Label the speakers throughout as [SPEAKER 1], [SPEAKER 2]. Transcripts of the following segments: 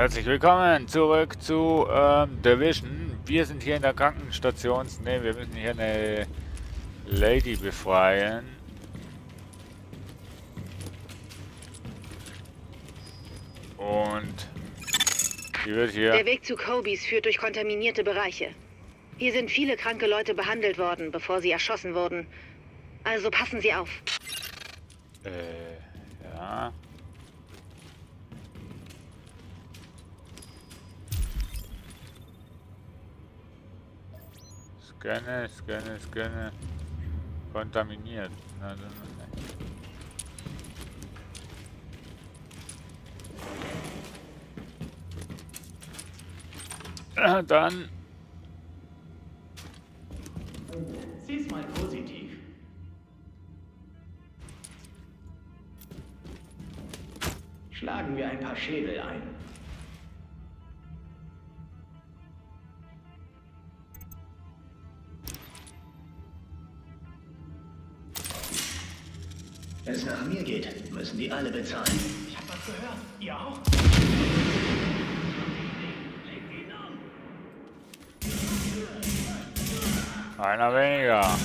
[SPEAKER 1] Herzlich willkommen zurück zu Division. Wir sind hier in der Krankenstation. Ne, wir müssen hier eine Lady befreien. Und die wird hier...
[SPEAKER 2] Der Weg zu Kobys führt durch kontaminierte Bereiche. Hier sind viele kranke Leute behandelt worden, bevor sie erschossen wurden. Also passen Sie auf.
[SPEAKER 1] Ja. Scanne. Kontaminiert. Na, dann...
[SPEAKER 3] Sieh's mal positiv. Schlagen wir ein paar Schädel ein. Wenn es nach mir geht, müssen die alle bezahlen. Ich hab was gehört. Ihr auch? Legt ihn um.
[SPEAKER 1] Einer weniger.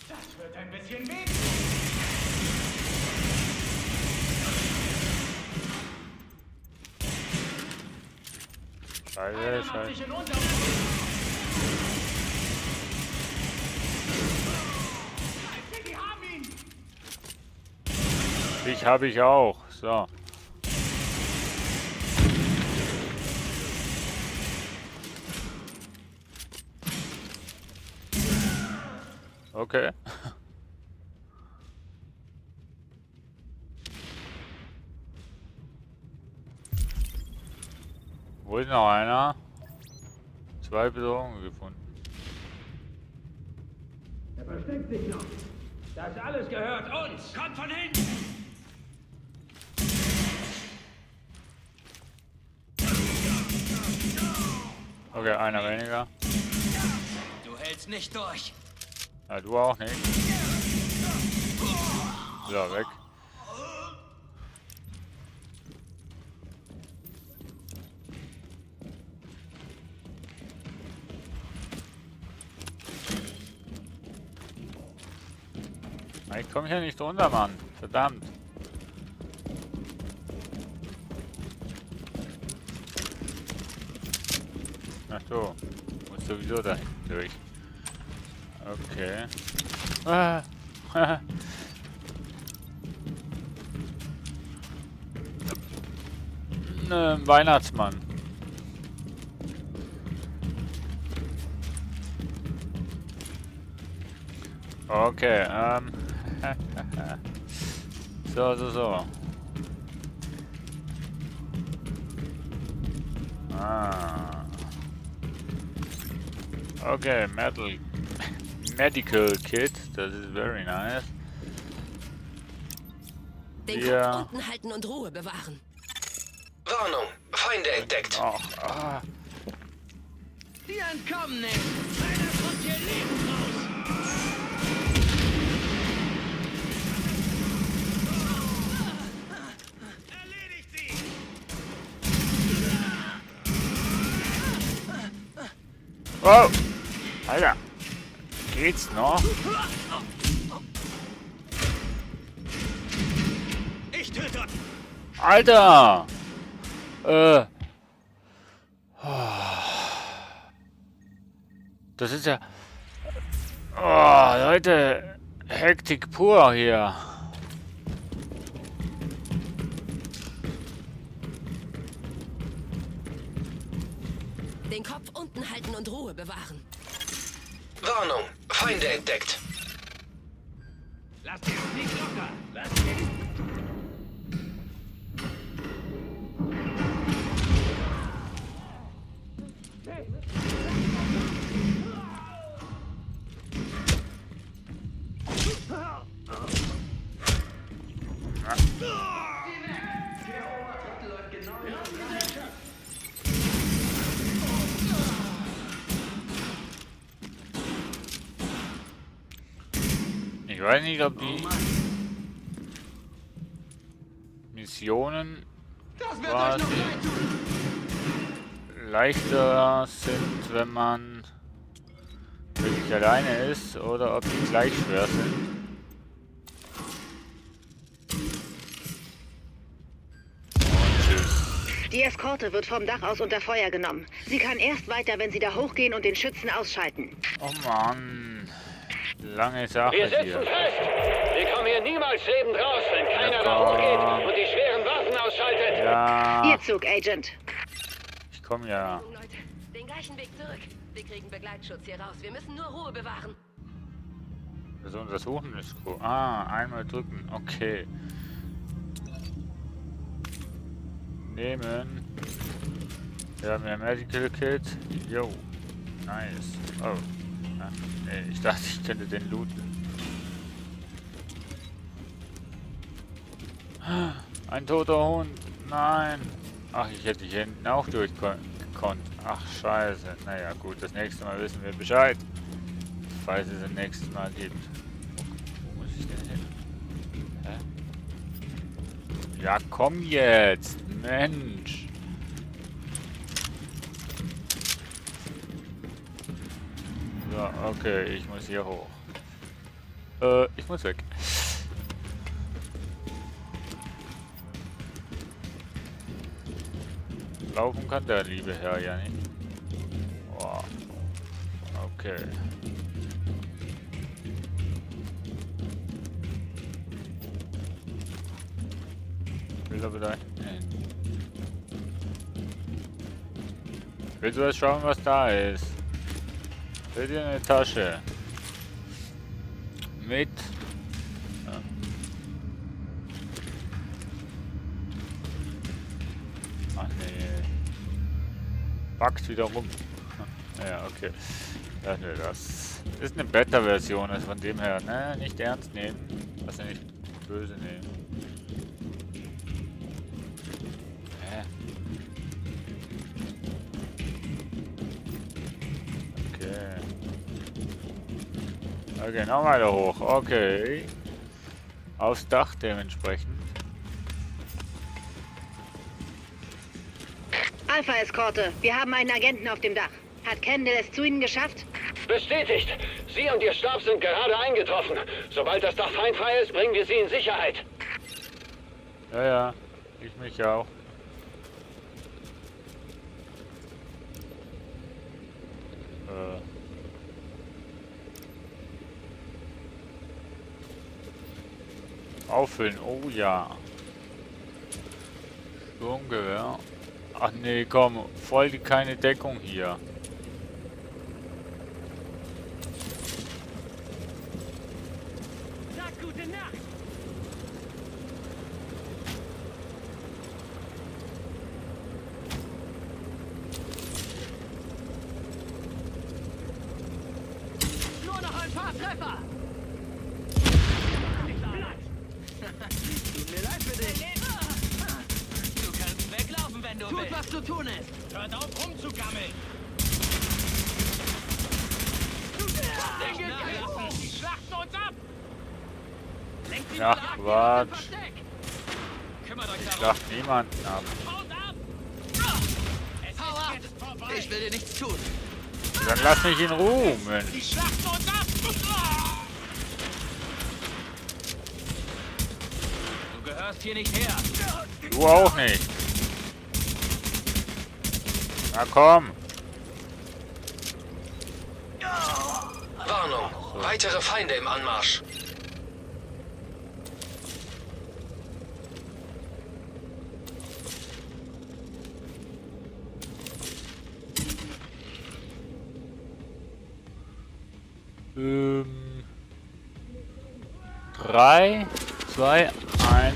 [SPEAKER 3] Das wird ein bisschen weh.
[SPEAKER 1] Scheiße.
[SPEAKER 3] Sich in unserem die haben ihn.
[SPEAKER 1] Ich habe ich auch. So. Okay. Wo ist noch einer? 2 Bedrohungen gefunden.
[SPEAKER 3] Er versteckt sich noch. Das alles gehört uns. Kommt von hinten.
[SPEAKER 1] Okay, einer weniger.
[SPEAKER 3] Du hältst nicht durch.
[SPEAKER 1] Ja, du auch nicht. So, weg. Ich komme hier nicht runter, Mann. Verdammt. Ach so. Muss sowieso da hinten durch. Okay. Ah. Weihnachtsmann. Okay, so. Ah. Okay, Medical Kit, das ist very nice.
[SPEAKER 4] Den Kopf unten halten und Ruhe bewahren.
[SPEAKER 5] Warnung, Feinde entdeckt.
[SPEAKER 1] Ach,
[SPEAKER 3] Die entkommen nicht. Keiner kommt hier lebend raus. Erledigt sie.
[SPEAKER 1] oh! Alter! Geht's noch?
[SPEAKER 3] Ich töte.
[SPEAKER 1] Alter! Das ist ja... Oh, Leute! Hektik pur hier.
[SPEAKER 4] Den Kopf unten halten und Ruhe bewahren.
[SPEAKER 5] Warnung, Feinde entdeckt.
[SPEAKER 3] Lass den nicht locker. Lass den.
[SPEAKER 1] Ich weiß nicht, ob die... Missionen
[SPEAKER 3] Das wird euch noch
[SPEAKER 1] quasi
[SPEAKER 3] leid tun.
[SPEAKER 1] leichter sind, wenn man wirklich alleine ist, oder ob die gleich schwer sind. Und tschüss.
[SPEAKER 2] Die Eskorte wird vom Dach aus unter Feuer genommen. Sie kann erst weiter, wenn Sie da hochgehen und den Schützen ausschalten.
[SPEAKER 1] Oh Mann. Lange Sache
[SPEAKER 6] Wir sitzen
[SPEAKER 1] hier.
[SPEAKER 6] fest! Wir kommen hier niemals lebend raus, wenn keiner da
[SPEAKER 1] komm.
[SPEAKER 6] hochgeht und die schweren Waffen ausschaltet!
[SPEAKER 1] Ja,
[SPEAKER 2] Ihr Zug, Agent.
[SPEAKER 1] ich komme ja.
[SPEAKER 4] Leute, den gleichen Weg zurück. Wir kriegen Begleitschutz hier raus. Wir müssen nur Ruhe bewahren.
[SPEAKER 1] Das Untersuchen ist gut. Ah, einmal drücken. Okay. Nehmen. Wir haben ja Medical Kit. Jo. Nice. Oh. Ah, nee, ich dachte, ich könnte den looten. Ein toter Hund. Nein. Ach, ich hätte hier hinten auch durchgekonnt. Ach, scheiße. Naja, gut. Das nächste Mal wissen wir Bescheid. Falls es ein nächstes Mal gibt. Wo muss ich denn hin? Hä? Ja, komm jetzt. Mensch. So, okay. Ich muss hier hoch. Ich muss weg. Laufen kann der liebe Herr ja nicht. Boah. Okay. Will aber da hin. Willst du erst schauen, was da ist? Seht ihr eine Tasche? Mit. Ja. Ach nee. Backt wieder rum. Ja, okay. Lassen wir das. Ist eine Beta-Version, also von dem her, ne, nicht ernst nehmen. Also nicht böse nehmen. Hä? Okay. Okay, noch weiter hoch. Okay. Aufs Dach dementsprechend.
[SPEAKER 2] Alpha-Eskorte, wir haben einen Agenten auf dem Dach. Hat Kendall es zu Ihnen geschafft?
[SPEAKER 6] Bestätigt! Sie und Ihr Stab sind gerade eingetroffen. Sobald das Dach feindfrei ist, bringen wir Sie in Sicherheit.
[SPEAKER 1] Ja, ja. Ich mich auch. Auffüllen. Oh ja. Sturmgewehr. Ach nee, komm. Voll die keine Deckung hier.
[SPEAKER 3] Sag gute Nacht. Nur noch ein paar Treffer. Tut mir leid für dich.
[SPEAKER 7] Du kannst weglaufen, wenn du
[SPEAKER 3] Tut,
[SPEAKER 7] willst.
[SPEAKER 3] was zu tun ist.
[SPEAKER 7] Hört auf rumzugammeln.
[SPEAKER 3] Nachlassen.
[SPEAKER 7] Die schlachten uns ab. Lenkt sie
[SPEAKER 1] Ach,
[SPEAKER 7] mal ab.
[SPEAKER 1] Quatsch.
[SPEAKER 7] Kümmert euch darum.
[SPEAKER 1] Schlacht niemanden ab.
[SPEAKER 7] Haut ab. Es
[SPEAKER 3] Hau ab.
[SPEAKER 7] ist jetzt vorbei.
[SPEAKER 3] Ich will dir nichts tun.
[SPEAKER 1] Dann lass mich in Ruhe, Mensch.
[SPEAKER 7] Die schlachten uns ab. Du gehörst hier nicht her.
[SPEAKER 1] Du auch nicht. Na komm.
[SPEAKER 5] Warnung. Weitere Feinde im Anmarsch.
[SPEAKER 1] Ähm, 3, 2, 1.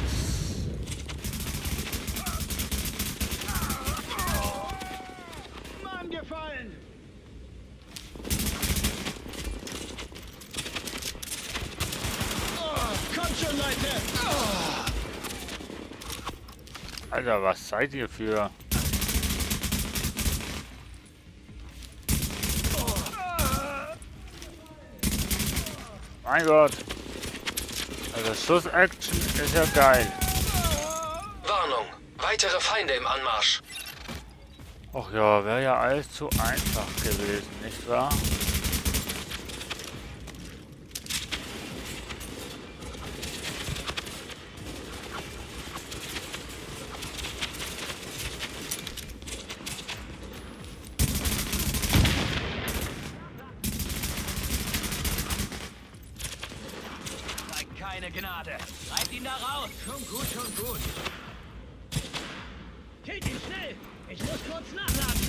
[SPEAKER 3] Mann gefallen. Kommt schon, Leute.
[SPEAKER 1] Alter, was seid ihr für? Mein Gott. Also Schuss-Action ist ja geil.
[SPEAKER 5] Weitere Feinde im Anmarsch.
[SPEAKER 1] Ach ja, wäre ja alles zu einfach gewesen, nicht wahr?
[SPEAKER 7] Zeig keine Gnade. Treibt ihn da raus.
[SPEAKER 3] Schon gut, schon gut. Killt ihn schnell! Ich muss kurz nachladen.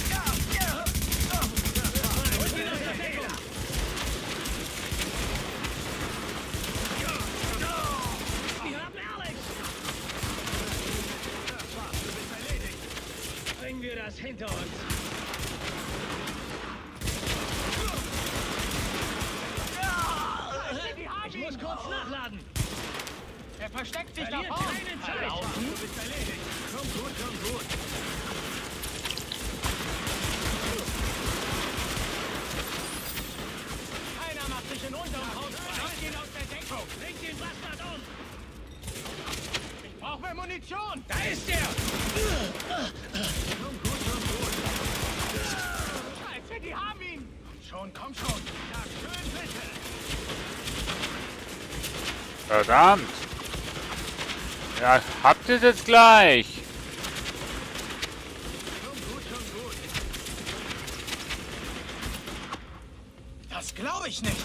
[SPEAKER 3] Ja, ja. Holt ihn aus der Deckung. Wir haben Alex! Das war's, du bist erledigt. Bringen wir das hinter uns. Ich muss kurz nachladen.
[SPEAKER 7] Er versteckt sich da
[SPEAKER 3] Verliert
[SPEAKER 7] vorne.
[SPEAKER 3] keine Zeit.
[SPEAKER 7] Du bist erledigt.
[SPEAKER 3] Schon gut, schon gut.
[SPEAKER 7] Keiner macht sich in unserem Haus frei. Holt ihn aus der Deckung.
[SPEAKER 3] Bring den Bastard um.
[SPEAKER 7] Ich brauche mehr Munition.
[SPEAKER 3] Da ist er. Schon gut, schon gut.
[SPEAKER 7] Scheiße, die haben ihn.
[SPEAKER 3] Schon, komm schon. Ja, schön bitte.
[SPEAKER 1] Verdammt! Ja, habt ihr es jetzt gleich?
[SPEAKER 3] Schon gut, schon gut. Das glaube ich nicht.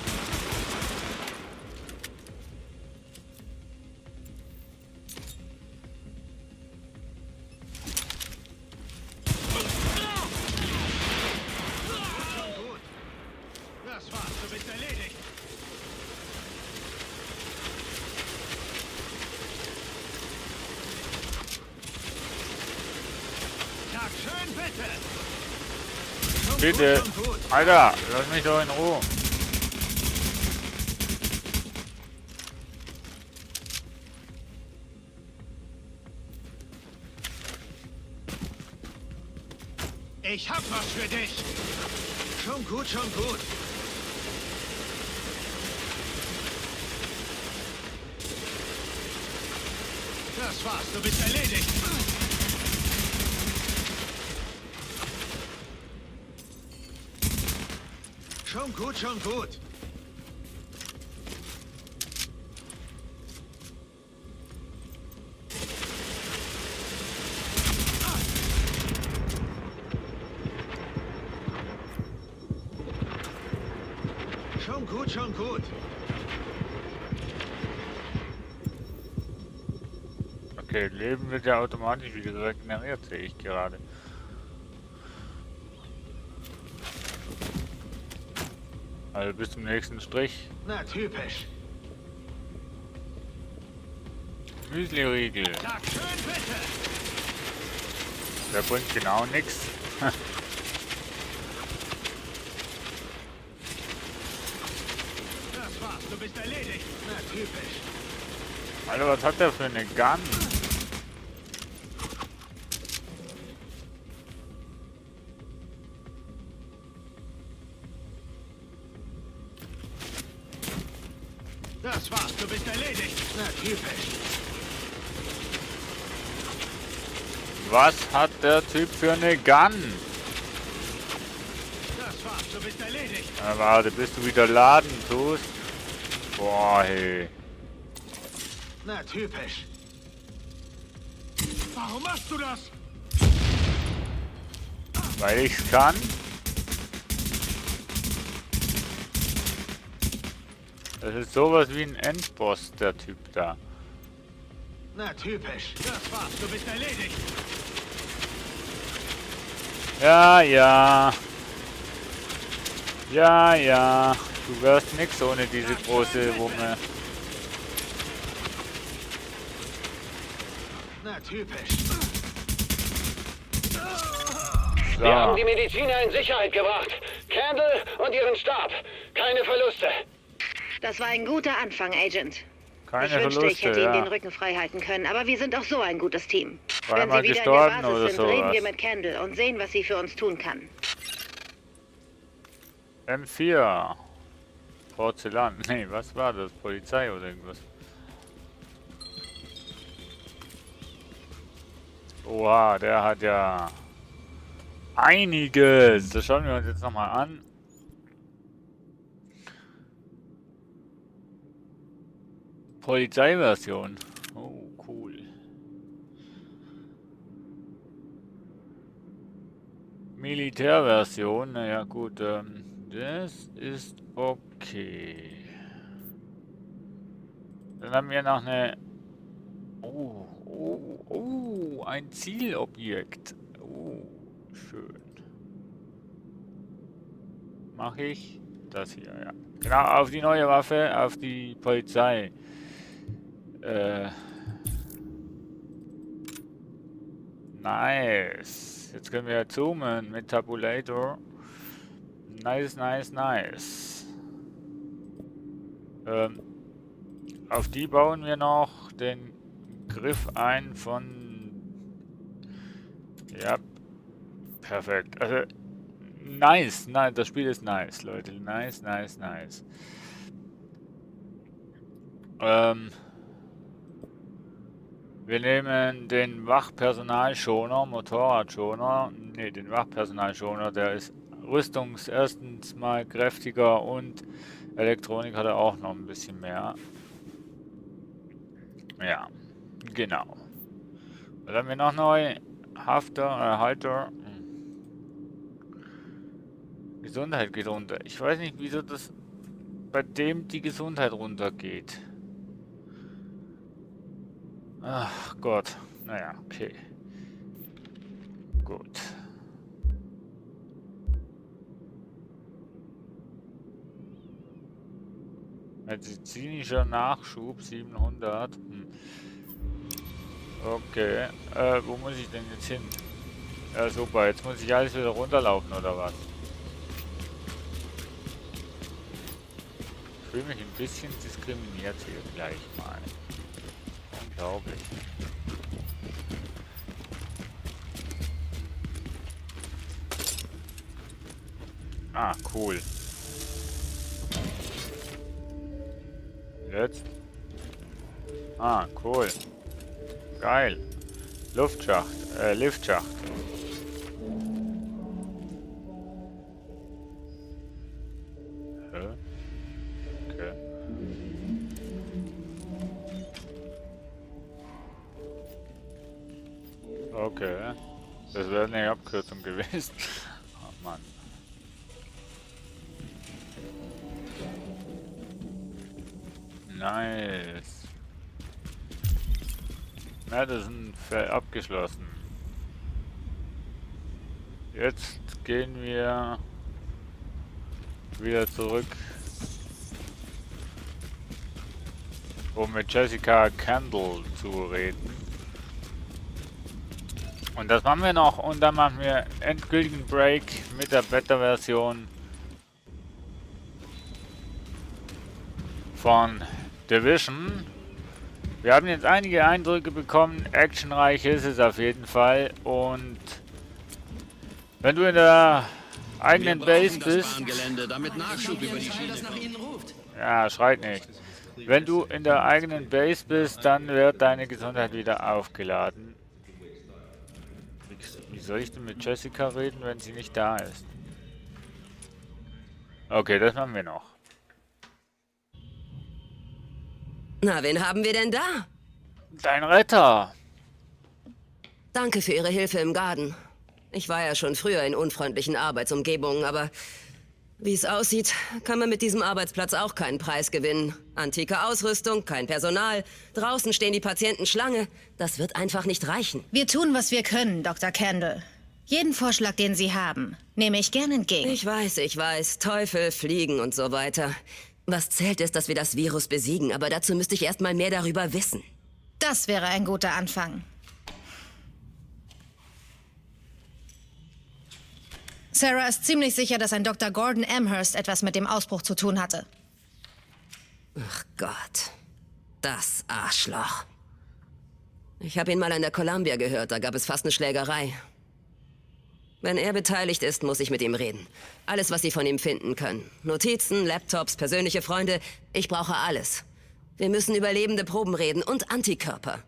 [SPEAKER 3] Das war's, du bist erledigt. Sag schön bitte. Schon
[SPEAKER 1] Bitte.
[SPEAKER 3] Gut, schon gut.
[SPEAKER 1] Alter, lass mich doch in Ruhe.
[SPEAKER 3] Ich hab was für dich. Schon gut, schon gut. Das war's, du bist erledigt. Schon gut, schon gut. Schon gut, schon gut.
[SPEAKER 1] Okay, Leben wird ja automatisch wieder regeneriert, sehe ich gerade. Also bis zum nächsten Strich.
[SPEAKER 3] Na, typisch.
[SPEAKER 1] Müsli-Riegel.
[SPEAKER 3] Sag schön bitte.
[SPEAKER 1] Der bringt genau nichts.
[SPEAKER 3] Das war's, du bist erledigt. Na, typisch.
[SPEAKER 1] Alter, was hat der für eine Gun?
[SPEAKER 3] Das war's, du bist erledigt. Na, typisch.
[SPEAKER 1] Was hat der Typ für eine Gun?
[SPEAKER 3] Das war's, du bist erledigt.
[SPEAKER 1] Warte, bis du wieder laden tust. Boah, hey.
[SPEAKER 3] Na, typisch. Warum machst du das?
[SPEAKER 1] Weil ich's kann. Das ist sowas wie ein Endboss, der Typ da.
[SPEAKER 3] Na, typisch. Das war's, du bist erledigt.
[SPEAKER 1] Ja, ja. Ja, ja. Du wärst nix ohne diese große Wumme.
[SPEAKER 3] Na, typisch.
[SPEAKER 6] Wir haben
[SPEAKER 1] So.
[SPEAKER 6] die Mediziner in Sicherheit gebracht. Candle und ihren Stab. Keine Verluste.
[SPEAKER 2] Das war ein guter Anfang, Agent.
[SPEAKER 1] Keine
[SPEAKER 2] Ich wünschte,
[SPEAKER 1] Verluste,
[SPEAKER 2] ich hätte Ihnen den
[SPEAKER 1] ja.
[SPEAKER 2] Rücken frei halten können, aber wir sind auch so ein gutes Team. Wenn
[SPEAKER 1] Zweimal
[SPEAKER 2] Sie wieder in
[SPEAKER 1] gestorben
[SPEAKER 2] der
[SPEAKER 1] oder
[SPEAKER 2] Basis sind, reden
[SPEAKER 1] sowas.
[SPEAKER 2] wir mit Candle und sehen, was sie für uns tun kann.
[SPEAKER 1] M4. Porzellan. Nee, was war das? Polizei oder irgendwas? Oha, der hat ja einiges. Das schauen wir uns jetzt nochmal an. Polizeiversion. Oh, cool. Militärversion. Naja, gut. Das ist okay. Dann haben wir noch eine... Oh, ein Zielobjekt. Oh, schön. Mache ich das hier, ja. Genau, auf die neue Waffe, auf die Polizei. Nice. Jetzt können wir zoomen mit Tabulator. Nice, nice, nice. Auf die bauen wir noch den Griff ein von... Ja, perfekt. Also, nice. Nein, das Spiel ist nice, Leute. Nice, nice, nice. Wir nehmen den Wachpersonalschoner, Motorradschoner. Ne, den Wachpersonalschoner, der ist erstens mal kräftiger und Elektronik hat er auch noch ein bisschen mehr. Ja, genau. Was haben wir noch neu? Halter. Gesundheit geht runter. Ich weiß nicht, wieso das bei dem die Gesundheit runtergeht. Ach Gott. Naja, okay. Gut. Medizinischer Nachschub 700. Okay. Wo muss ich denn jetzt hin? Ja, super. Jetzt muss ich alles wieder runterlaufen, oder was? Ich fühle mich ein bisschen diskriminiert hier gleich mal. Unglaublich. Ah, cool. Jetzt. Ah, cool. Geil. Luftschacht. Liftschacht. Hä? Okay. Okay. Das wäre eine Abkürzung gewesen. Oh Mann. Nice. Madison abgeschlossen. Jetzt gehen wir wieder zurück, um mit Jessica Kendall zu reden. Und das machen wir noch und dann machen wir endgültigen Break mit der Beta-Version von Division. Wir haben jetzt einige Eindrücke bekommen, actionreich ist es auf jeden Fall und wenn du in der eigenen Base bist...
[SPEAKER 7] damit Nachschub über die Schiene kommt.
[SPEAKER 1] Ja, schreit nicht. Wenn du in der eigenen Base bist, dann wird deine Gesundheit wieder aufgeladen. Wie soll ich denn mit Jessica reden, wenn sie nicht da ist? Okay, das machen wir noch.
[SPEAKER 4] Na, wen haben wir denn da?
[SPEAKER 1] Dein Retter!
[SPEAKER 4] Danke für Ihre Hilfe im Garten. Ich war ja schon früher in unfreundlichen Arbeitsumgebungen, aber wie es aussieht, kann man mit diesem Arbeitsplatz auch keinen Preis gewinnen. Antike Ausrüstung, kein Personal, draußen stehen die Patienten Schlange. Das wird einfach nicht reichen.
[SPEAKER 8] Wir tun, was wir können, Dr. Kendall. Jeden Vorschlag, den Sie haben, nehme ich gern entgegen.
[SPEAKER 4] Ich weiß. Teufel, Fliegen und so weiter. Was zählt ist, dass wir das Virus besiegen, aber dazu müsste ich erst mal mehr darüber wissen.
[SPEAKER 8] Das wäre ein guter Anfang. Sarah ist ziemlich sicher, dass ein Dr. Gordon Amherst etwas mit dem Ausbruch zu tun hatte.
[SPEAKER 4] Ach Gott. Das Arschloch. Ich habe ihn mal an der Columbia gehört, da gab es fast eine Schlägerei. Wenn er beteiligt ist, muss ich mit ihm reden. Alles, was Sie von ihm finden können. Notizen, Laptops, persönliche Freunde. Ich brauche alles. Wir müssen über lebende Proben reden und Antikörper.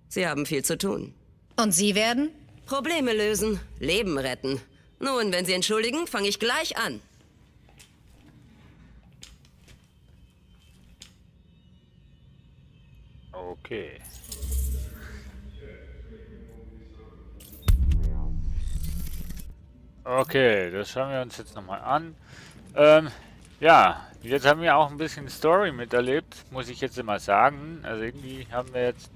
[SPEAKER 4] Sie haben viel zu tun.
[SPEAKER 8] Und Sie werden?
[SPEAKER 4] Probleme lösen, Leben retten. Nun, wenn Sie entschuldigen, fange ich gleich an.
[SPEAKER 1] Okay. Okay, das schauen wir uns jetzt nochmal an. Ja, jetzt haben wir auch ein bisschen Story miterlebt, muss ich jetzt mal sagen. Also irgendwie haben wir jetzt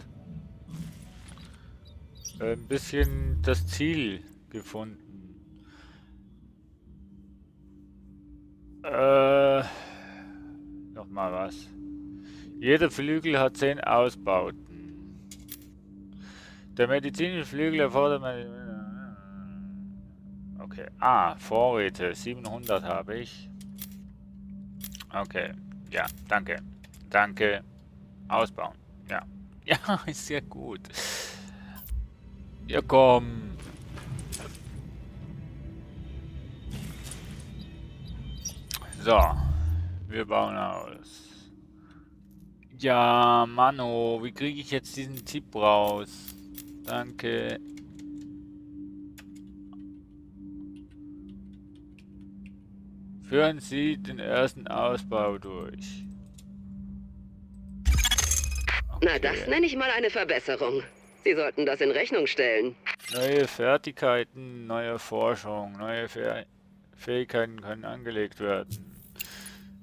[SPEAKER 1] ein bisschen das Ziel gefunden. Nochmal was. Jeder Flügel hat 10 Ausbauten. Der medizinische Flügel erfordert... Okay. Ah, Vorräte. 700 habe ich. Okay. Ja, danke. Danke. Ausbauen. Ja. Ja, ist sehr gut. Ja, komm. So. Wir bauen aus. Ja, Mano, wie kriege ich jetzt diesen Tipp raus? Danke. Führen Sie den ersten Ausbau durch. Okay.
[SPEAKER 4] Na, das nenne ich mal eine Verbesserung. Sie sollten das in Rechnung stellen.
[SPEAKER 1] Neue Fertigkeiten, neue Forschung, neue Fähigkeiten können angelegt werden.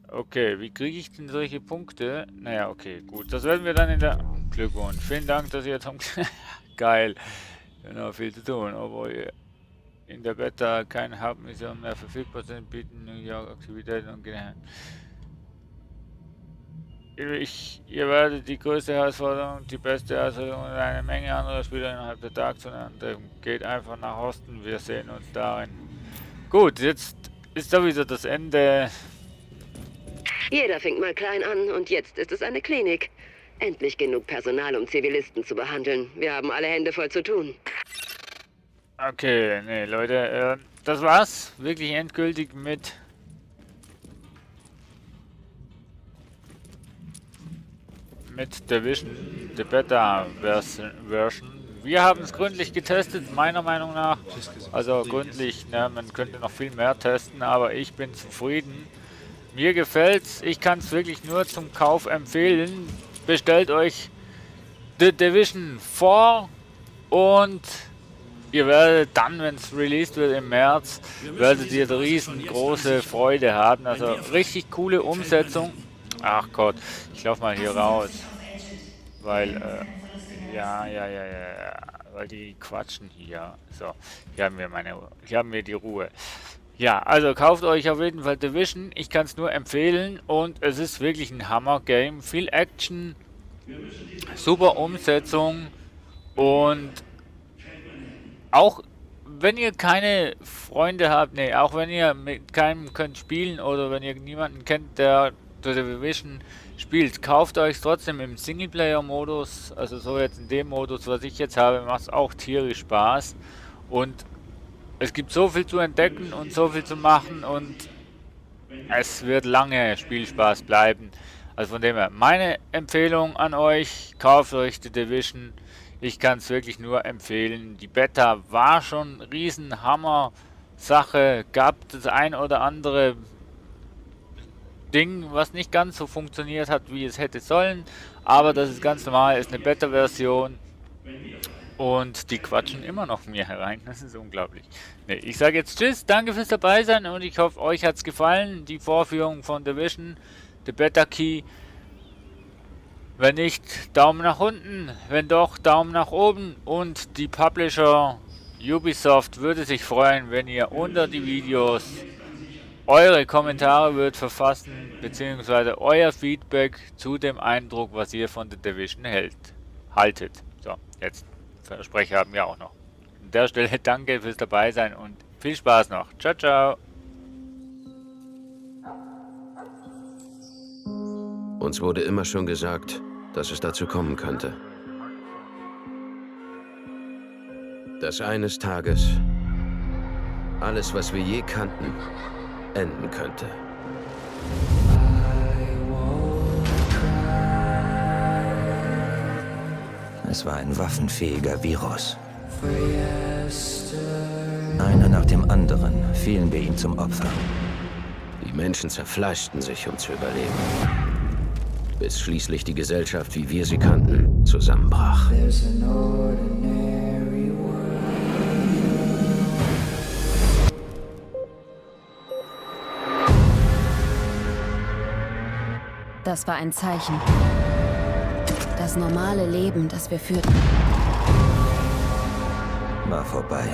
[SPEAKER 1] Okay, wie kriege ich denn solche Punkte? Naja, okay, gut. Das werden wir dann in der... Glückwunsch. Vielen Dank, dass ihr jetzt... Geil. Wir haben noch viel zu tun, obwohl ihr in der Beta keine Hauptmission mehr verfügbar sind, bieten New York Aktivitäten und ihr werdet die größte Herausforderung, die beste Herausforderung und eine Menge anderer Spieler innerhalb der Tagzone. Geht einfach nach Osten, wir sehen uns darin. Gut, jetzt ist sowieso das Ende.
[SPEAKER 4] Jeder fängt mal klein an und jetzt ist es eine Klinik. Endlich genug Personal, um Zivilisten zu behandeln. Wir haben alle Hände voll zu tun.
[SPEAKER 1] Okay, nee, Leute, das war's. Wirklich endgültig mit Division, die Beta-Version. Wir haben es gründlich getestet, meiner Meinung nach. Also gründlich, ne, man könnte noch viel mehr testen, aber ich bin zufrieden. Mir gefällt's, ich kann es wirklich nur zum Kauf empfehlen. Bestellt euch The Division 4 und ihr werdet dann, wenn es released wird im März, werdet ihr riesengroße Freude haben. Also richtig coole Umsetzung. Ach Gott, ich laufe mal hier raus. Weil, ja, weil die quatschen hier. So, hier haben wir die Ruhe. Ja, also kauft euch auf jeden Fall Division. Ich kann es nur empfehlen und es ist wirklich ein Hammer-Game. Viel Action, super Umsetzung und auch wenn ihr keine Freunde habt, nee, auch wenn ihr mit keinem könnt spielen oder wenn ihr niemanden kennt, der The Division spielt, kauft euch trotzdem im Singleplayer-Modus, also so jetzt in dem Modus, was ich jetzt habe, macht es auch tierisch Spaß und es gibt so viel zu entdecken und so viel zu machen und es wird lange Spielspaß bleiben. Also von dem her, meine Empfehlung an euch, kauft euch The Division. Ich kann es wirklich nur empfehlen. Die Beta war schon riesen Hammer-Sache. Gab das ein oder andere Ding, was nicht ganz so funktioniert hat, wie es hätte sollen. Aber das ist ganz normal, ist eine Beta-Version. Und die quatschen immer noch mir herein. Das ist unglaublich. Nee, ich sage jetzt Tschüss, danke fürs dabei sein und ich hoffe, euch hat es gefallen. Die Vorführung von Division, The Beta Key. Wenn nicht, Daumen nach unten. Wenn doch, Daumen nach oben. Und die Publisher Ubisoft würde sich freuen, wenn ihr unter die Videos eure Kommentare würdet verfassen, beziehungsweise euer Feedback zu dem Eindruck, was ihr von The Division haltet. So, jetzt. Versprecher haben wir auch noch. An der Stelle danke fürs dabei sein und viel Spaß noch. Ciao, ciao.
[SPEAKER 9] Uns wurde immer schon gesagt, dass es dazu kommen könnte. Dass eines Tages alles, was wir je kannten, enden könnte.
[SPEAKER 10] Es war ein waffenfähiger Virus. Einer nach dem anderen fielen wir ihm zum Opfer.
[SPEAKER 9] Die Menschen zerfleischten sich, um zu überleben. Bis schließlich die Gesellschaft, wie wir sie kannten, zusammenbrach.
[SPEAKER 11] Das war ein Zeichen. Das normale Leben, das wir führten,
[SPEAKER 10] war vorbei.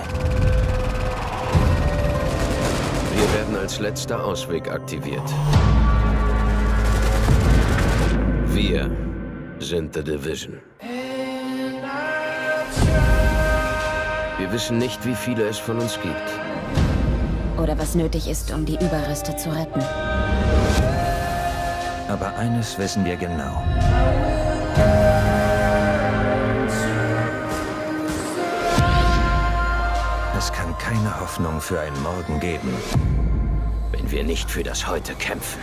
[SPEAKER 9] Wir werden als letzter Ausweg aktiviert. Wir sind The Division. Wir wissen nicht, wie viele es von uns gibt.
[SPEAKER 11] oder was nötig ist, um die Überreste zu retten.
[SPEAKER 10] Aber eines wissen wir genau. Es kann keine Hoffnung für einen Morgen geben,
[SPEAKER 9] wenn wir nicht für das Heute kämpfen.